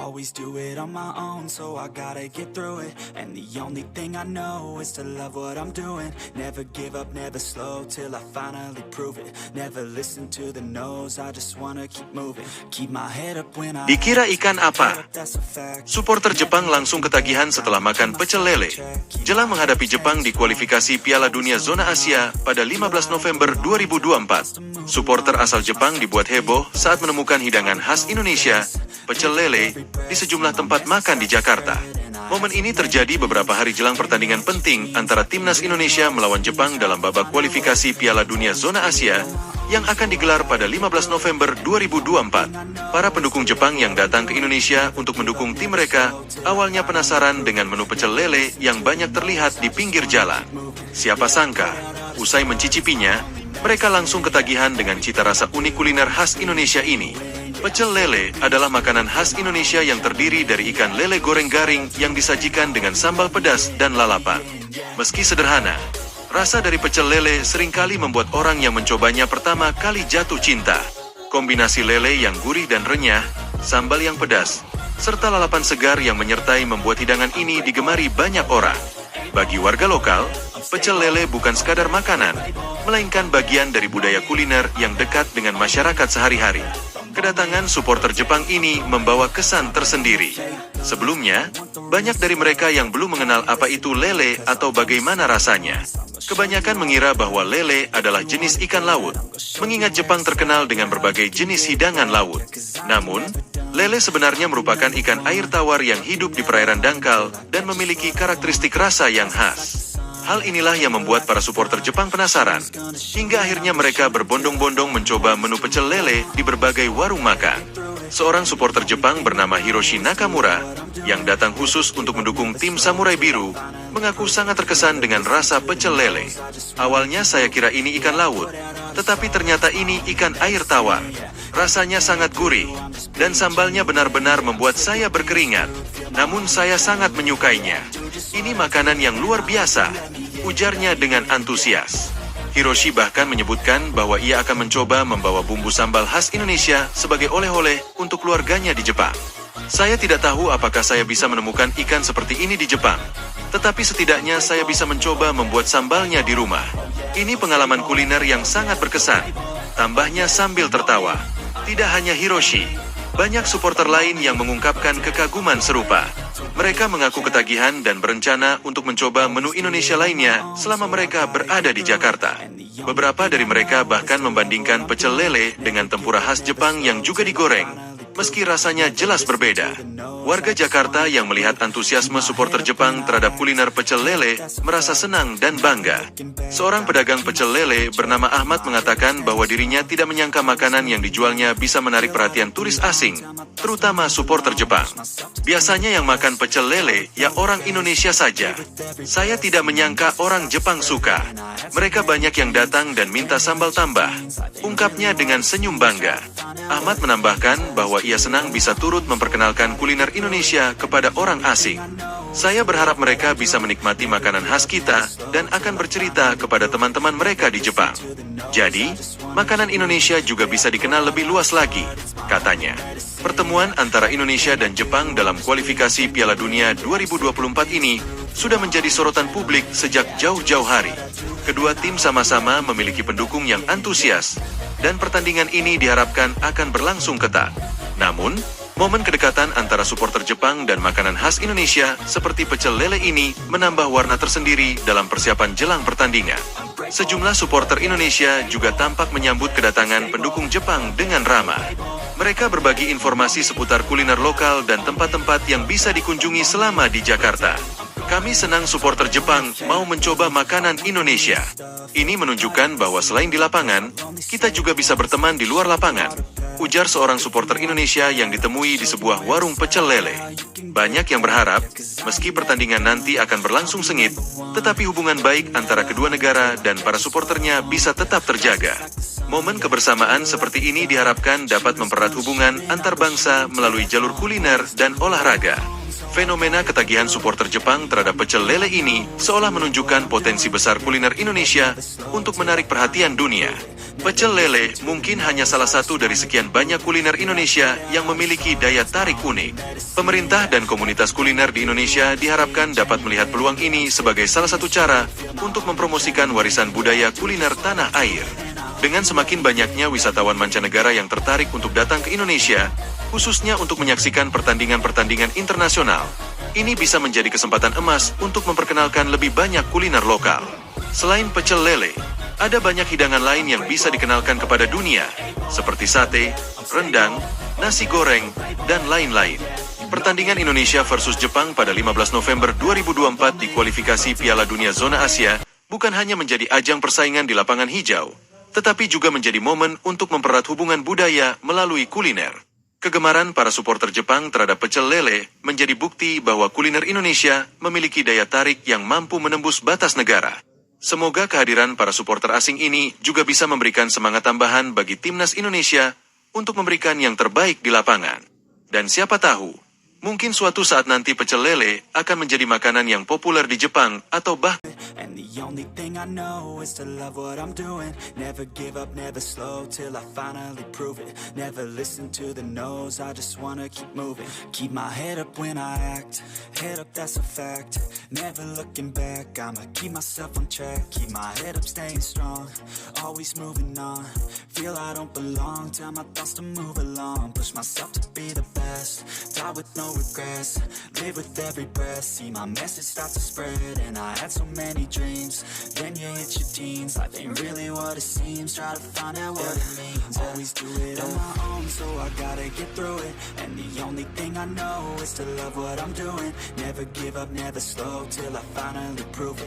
always do it on my own, so I gotta get through it. And the only thing I know is to love what I'm doing. Never give up, never slow, till I finally prove it. Never listen to the no's, I just wanna keep moving. Keep my head up when I Dikira ikan apa? that's a fact. Supporter Jepang langsung ketagihan setelah makan pecel lele. Jelang menghadapi Jepang di kualifikasi Piala Dunia Zona Asia pada 15 November 2024. Supporter asal Jepang dibuat heboh saat menemukan hidangan khas Indonesia, pecel lele, di sejumlah tempat makan di Jakarta. Momen ini terjadi beberapa hari jelang pertandingan penting antara Timnas Indonesia melawan Jepang dalam babak kualifikasi Piala Dunia Zona Asia yang akan digelar pada 15 November 2024. Para pendukung Jepang yang datang ke Indonesia untuk mendukung tim mereka awalnya penasaran dengan menu pecel lele yang banyak terlihat di pinggir jalan. Siapa sangka, usai mencicipinya, mereka langsung ketagihan dengan cita rasa unik kuliner khas Indonesia ini. Pecel lele adalah makanan khas Indonesia yang terdiri dari ikan lele goreng garing yang disajikan dengan sambal pedas dan lalapan. Meski sederhana, rasa dari pecel lele seringkali membuat orang yang mencobanya pertama kali jatuh cinta. Kombinasi lele yang gurih dan renyah, sambal yang pedas, serta lalapan segar yang menyertai membuat hidangan ini digemari banyak orang. Bagi warga lokal, pecel lele bukan sekadar makanan, melainkan bagian dari budaya kuliner yang dekat dengan masyarakat sehari-hari. Kedatangan supporter Jepang ini membawa kesan tersendiri. Sebelumnya, banyak dari mereka yang belum mengenal apa itu lele atau bagaimana rasanya. Kebanyakan mengira bahwa lele adalah jenis ikan laut, mengingat Jepang terkenal dengan berbagai jenis hidangan laut. Namun, lele sebenarnya merupakan ikan air tawar yang hidup di perairan dangkal dan memiliki karakteristik rasa yang khas. Hal inilah yang membuat para supporter Jepang penasaran, hingga akhirnya mereka berbondong-bondong mencoba menu pecel lele di berbagai warung makan. Seorang supporter Jepang bernama Hiroshi Nakamura, yang datang khusus untuk mendukung tim Samurai Biru, mengaku sangat terkesan dengan rasa pecel lele. Awalnya saya kira ini ikan laut, tetapi ternyata ini ikan air tawar. Rasanya sangat gurih, dan sambalnya benar-benar membuat saya berkeringat. Namun saya sangat menyukainya. Ini makanan yang luar biasa, ujarnya dengan antusias. Hiroshi bahkan menyebutkan bahwa ia akan mencoba membawa bumbu sambal khas Indonesia sebagai oleh-oleh untuk keluarganya di Jepang. Saya tidak tahu apakah saya bisa menemukan ikan seperti ini di Jepang, tetapi setidaknya saya bisa mencoba membuat sambalnya di rumah. Ini pengalaman kuliner yang sangat berkesan, tambahnya sambil tertawa. Tidak hanya Hiroshi, banyak supporter lain yang mengungkapkan kekaguman serupa. Mereka mengaku ketagihan dan berencana untuk mencoba menu Indonesia lainnya selama mereka berada di Jakarta. Beberapa dari mereka bahkan membandingkan pecel lele dengan tempura khas Jepang yang juga digoreng, meski rasanya jelas berbeda. Warga Jakarta yang melihat antusiasme supporter Jepang terhadap kuliner pecel lele merasa senang dan bangga. Seorang pedagang pecel lele bernama Ahmad mengatakan bahwa dirinya tidak menyangka makanan yang dijualnya bisa menarik perhatian turis asing, terutama supporter Jepang. Biasanya yang makan pecel lele ya orang Indonesia saja. Saya tidak menyangka orang Jepang suka. Mereka banyak yang datang dan minta sambal tambah, ungkapnya dengan senyum bangga. Ahmad menambahkan bahwa ia senang bisa turut memperkenalkan kuliner Indonesia kepada orang asing. Saya berharap mereka bisa menikmati makanan khas kita dan akan bercerita kepada teman-teman mereka di Jepang. Jadi, makanan Indonesia juga bisa dikenal lebih luas lagi, katanya. Pertemuan antara Indonesia dan Jepang dalam kualifikasi Piala Dunia 2024 ini sudah menjadi sorotan publik sejak jauh-jauh hari. Kedua tim sama-sama memiliki pendukung yang antusias, dan pertandingan ini diharapkan akan berlangsung ketat. Namun, momen kedekatan antara supporter Jepang dan makanan khas Indonesia seperti pecel lele ini menambah warna tersendiri dalam persiapan jelang pertandingan. Sejumlah supporter Indonesia juga tampak menyambut kedatangan pendukung Jepang dengan ramah. Mereka berbagi informasi seputar kuliner lokal dan tempat-tempat yang bisa dikunjungi selama di Jakarta. Kami senang supporter Jepang mau mencoba makanan Indonesia. Ini menunjukkan bahwa selain di lapangan, kita juga bisa berteman di luar lapangan, ujar seorang supporter Indonesia yang ditemui di sebuah warung pecel lele. Banyak yang berharap, meski pertandingan nanti akan berlangsung sengit, tetapi hubungan baik antara kedua negara dan para supporternya bisa tetap terjaga. Momen kebersamaan seperti ini diharapkan dapat mempererat hubungan antar bangsa melalui jalur kuliner dan olahraga. Fenomena ketagihan supporter Jepang terhadap pecel lele ini seolah menunjukkan potensi besar kuliner Indonesia untuk menarik perhatian dunia. Pecel lele mungkin hanya salah satu dari sekian banyak kuliner Indonesia yang memiliki daya tarik unik. Pemerintah dan komunitas kuliner di Indonesia diharapkan dapat melihat peluang ini sebagai salah satu cara untuk mempromosikan warisan budaya kuliner tanah air. Dengan semakin banyaknya wisatawan mancanegara yang tertarik untuk datang ke Indonesia, khususnya untuk menyaksikan pertandingan-pertandingan internasional, ini bisa menjadi kesempatan emas untuk memperkenalkan lebih banyak kuliner lokal. Selain pecel lele, ada banyak hidangan lain yang bisa dikenalkan kepada dunia, seperti sate, rendang, nasi goreng, dan lain-lain. Pertandingan Indonesia versus Jepang pada 15 November 2024 di kualifikasi Piala Dunia Zona Asia bukan hanya menjadi ajang persaingan di lapangan hijau, tetapi juga menjadi momen untuk mempererat hubungan budaya melalui kuliner. Kegemaran para supporter Jepang terhadap pecel lele menjadi bukti bahwa kuliner Indonesia memiliki daya tarik yang mampu menembus batas negara. Semoga kehadiran para supporter asing ini juga bisa memberikan semangat tambahan bagi timnas Indonesia untuk memberikan yang terbaik di lapangan. Dan siapa tahu, mungkin suatu saat nanti pecel lele akan menjadi makanan yang populer di Jepang atau bahkan And the only thing I know is to love what I'm doing. Never give up, never slow till I finally prove it. Never listen to the no's, I just wanna keep moving. Keep my head up when I act, head up that's a fact. Never looking back, I'ma keep myself on track. Keep my head up staying strong, always moving on. Feel I don't belong, tell my thoughts to move along. Push myself to be the best, die with no regrets. Live with every breath, see my message start to spread. And I had so many dreams, then you hit your teens. Life ain't really what it seems, try to find out what it means. Always do it on my own, so I gotta get through it. And the only thing I know is to love what I'm doing. Never give up, never slow till I finally prove it.